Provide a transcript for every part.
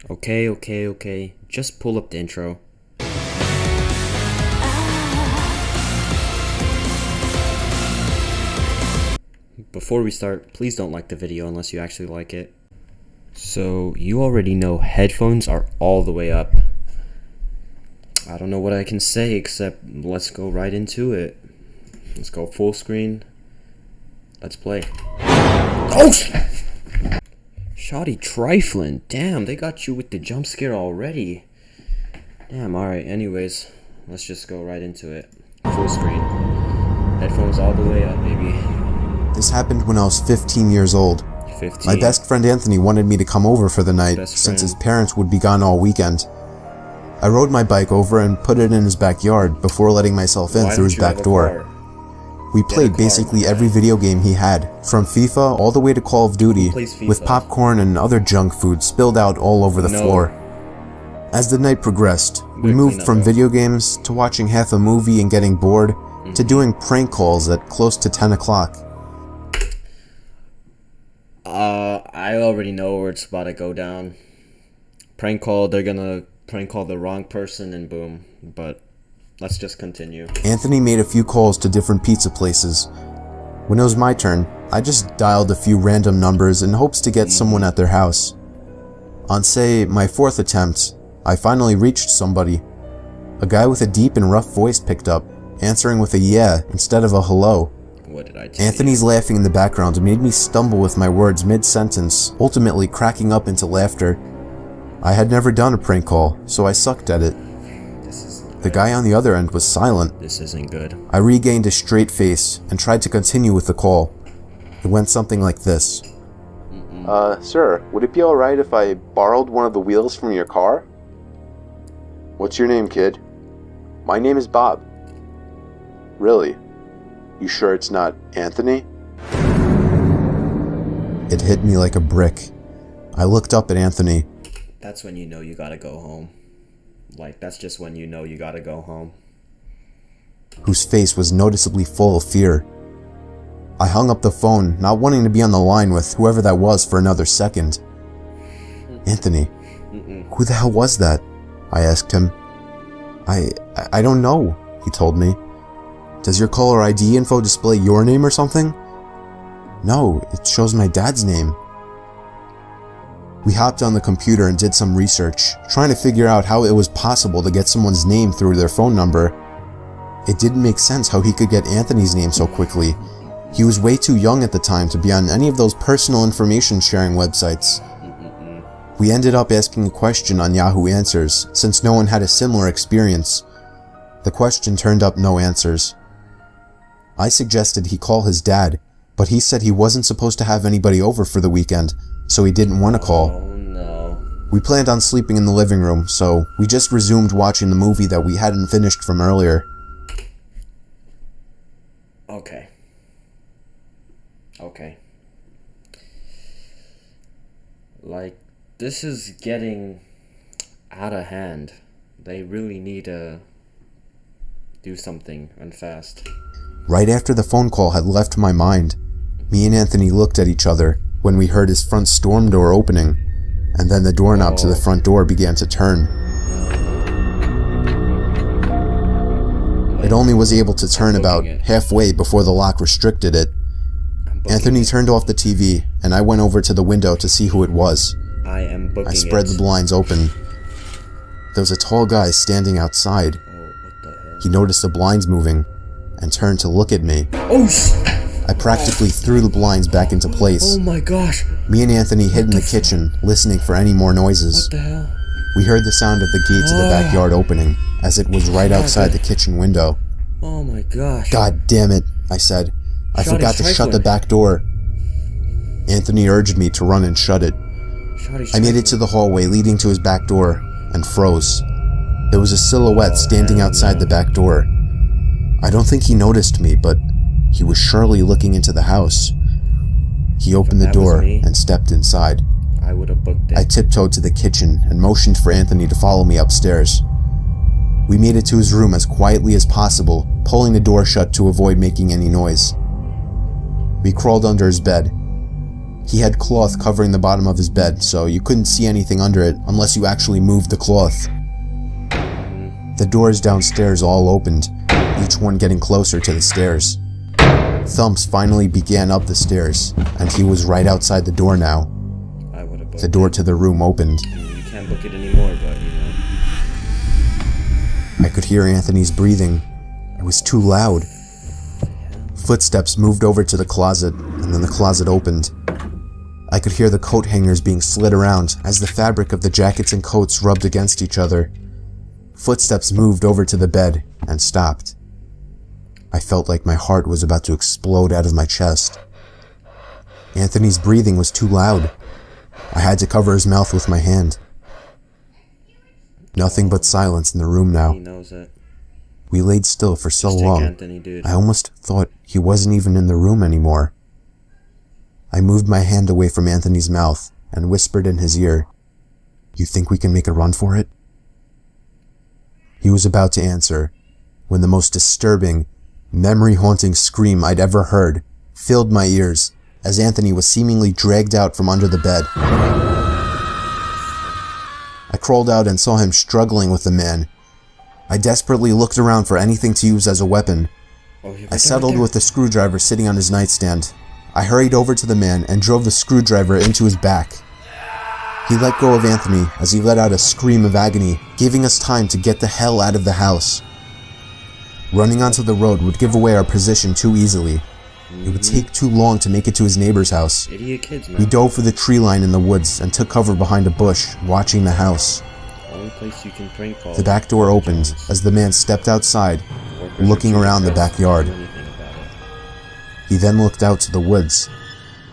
Okay. Just pull up the intro. Before we start, please don't like the video unless you actually like it. So, you already know headphones are all the way up. I don't know what I can say except let's go right into it. Let's go full screen. Let's play. Oh! Shoddy trifling. Damn, they got you with the jump scare already. Damn, alright, anyways. Let's just go right into it. Full screen. Headphones all the way up, baby. This happened when I was 15 years old. 15. My best friend Anthony wanted me to come over for the night since his parents would be gone all weekend. I rode my bike over and put it in his backyard before letting myself in through his back door. We played basically every video game he had, from FIFA all the way to Call of Duty, with popcorn and other junk food spilled out all over the floor. As the night progressed, we moved from video games to watching half a movie and getting bored, to doing prank calls at close to 10 o'clock. I already know where it's about to go down. Prank call, they're gonna prank call the wrong person and boom. But let's just continue. Anthony made a few calls to different pizza places. When it was my turn, I just dialed a few random numbers in hopes to get someone at their house. On, say, my fourth attempt, I finally reached somebody. A guy with a deep and rough voice picked up, answering with a yeah instead of a hello. What did I tell you? Anthony's laughing in the background made me stumble with my words mid-sentence, ultimately cracking up into laughter. I had never done a prank call, so I sucked at it. The guy on the other end was silent. This isn't good. I regained a straight face and tried to continue with the call. It went something like this. Sir, would it be alright if I borrowed one of the wheels from your car? What's your name, kid? My name is Bob. Really? You sure it's not Anthony? It hit me like a brick. I looked up at Anthony. That's when you know you gotta go home. Like, that's just when you know you gotta go home. Whose face was noticeably full of fear. I hung up the phone, not wanting to be on the line with whoever that was for another second. Anthony, who the hell was that? I asked him. I don't know, he told me. Does your caller ID info display your name or something? No, it shows my dad's name. We hopped on the computer and did some research, trying to figure out how it was possible to get someone's name through their phone number. It didn't make sense how he could get Anthony's name so quickly. He was way too young at the time to be on any of those personal information sharing websites. We ended up asking a question on Yahoo Answers, since no one had a similar experience. The question turned up no answers. I suggested he call his dad, but he said he wasn't supposed to have anybody over for the weekend, so he didn't want to call. Oh no. We planned on sleeping in the living room, so we just resumed watching the movie that we hadn't finished from earlier. Okay. Like, this is getting out of hand. They really need to do something, and fast. Right after the phone call had left my mind, me and Anthony looked at each other when we heard his front storm door opening, and then the doorknob to the front door began to turn. It only was able to turn about halfway before the lock restricted it. Anthony turned off the TV, and I went over to the window to see who it was. I spread the blinds open. There was a tall guy standing outside. He noticed the blinds moving, and turned to look at me. I practically threw the blinds back into place. Oh my gosh. Me and Anthony hid in the kitchen, listening for any more noises. What the hell? We heard the sound of the gate to the backyard opening, as it was right outside the kitchen window. Oh my gosh. God damn it, I said. I forgot to shut the back door. Anthony urged me to run and shut it. I made it to the hallway leading to his back door, and froze. There was a silhouette standing outside the back door. I don't think he noticed me, but he was surely looking into the house. He opened the door and stepped inside. I would have booked it. I tiptoed to the kitchen and motioned for Anthony to follow me upstairs. We made it to his room as quietly as possible, pulling the door shut to avoid making any noise. We crawled under his bed. He had cloth covering the bottom of his bed, so you couldn't see anything under it unless you actually moved the cloth. The doors downstairs all opened, each one getting closer to the stairs. Thumps finally began up the stairs, and he was right outside the door now. I would have booked The door to the room opened. it. You can't book it anymore, but you know. I could hear Anthony's breathing. It was too loud. Footsteps moved over to the closet, and then the closet opened. I could hear the coat hangers being slid around as the fabric of the jackets and coats rubbed against each other. Footsteps moved over to the bed and stopped. I felt like my heart was about to explode out of my chest. Anthony's breathing was too loud. I had to cover his mouth with my hand. Nothing but silence in the room now. He knows it. We laid still for so Just take long. Anthony, dude. I almost thought he wasn't even in the room anymore. I moved my hand away from Anthony's mouth and whispered in his ear, "You think we can make a run for it?" He was about to answer when the most disturbing, memory-haunting scream I'd ever heard filled my ears as Anthony was seemingly dragged out from under the bed. I crawled out and saw him struggling with the man. I desperately looked around for anything to use as a weapon. Oh, I settled with the screwdriver sitting on his nightstand. I hurried over to the man and drove the screwdriver into his back. He let go of Anthony as he let out a scream of agony, giving us time to get the hell out of the house. Running onto the road would give away our position too easily. It would take too long to make it to his neighbor's house. Idiot kids, man. We dove for the tree line in the woods and took cover behind a bush, watching the house. Only place you can prank call. The back door opened as the man stepped outside, Workers looking are around the treated backyard. as anything about it. He then looked out to the woods.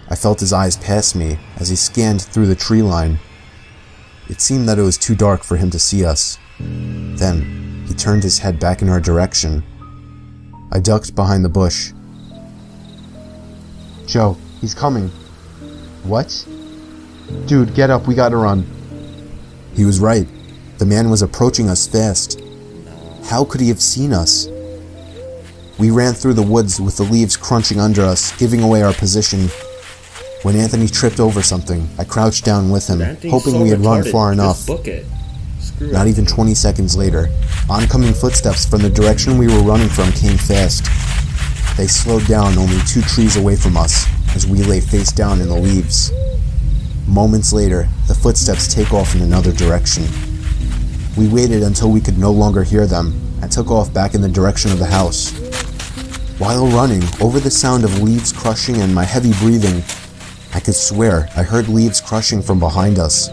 I felt his eyes pass me as he scanned through the tree line. It seemed that it was too dark for him to see us. Then, he turned his head back in our direction. I ducked behind the bush. "Joe, he's coming." "What?" "Dude, get up, we gotta run." He was right. The man was approaching us fast. How could he have seen us? We ran through the woods with the leaves crunching under us, giving away our position. When Anthony tripped over something, I crouched down with him, That thing's hoping so we had run retarded. far Just enough. book it. Screw Not it. even 20 seconds later, oncoming footsteps from the direction we were running from came fast. They slowed down only 2 trees away from us as we lay face down in the leaves. Moments later, the footsteps take off in another direction. We waited until we could no longer hear them and took off back in the direction of the house. While running, over the sound of leaves crushing and my heavy breathing, I could swear I heard leaves crushing from behind us.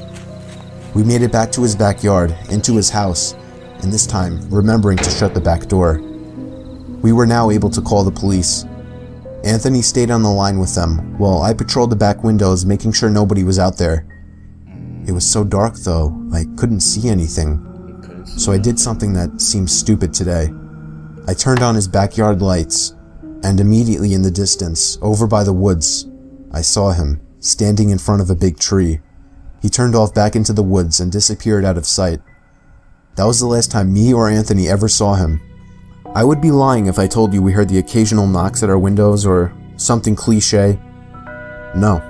We made it back to his backyard, into his house, and this time remembering to shut the back door. We were now able to call the police. Anthony stayed on the line with them, while I patrolled the back windows making sure nobody was out there. It was so dark though, I couldn't see anything. So I did something that seems stupid today. I turned on his backyard lights, and immediately in the distance, over by the woods, I saw him, standing in front of a big tree. He turned off back into the woods and disappeared out of sight. That was the last time me or Anthony ever saw him. I would be lying if I told you we heard the occasional knocks at our windows or something cliche. No,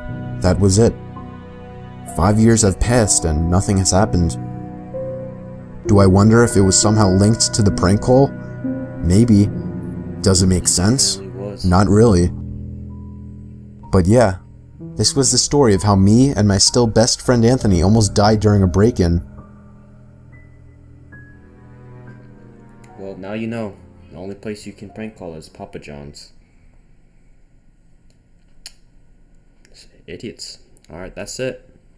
that was it. 5 years have passed and nothing has happened. Do I wonder if it was somehow linked to the prank call? Maybe. Does it make sense? It really was. Not really. But yeah, this was the story of how me and my still best friend Anthony almost died during a break-in. Well, now you know. The only place you can prank call is Papa John's. Idiots. Alright, that's it.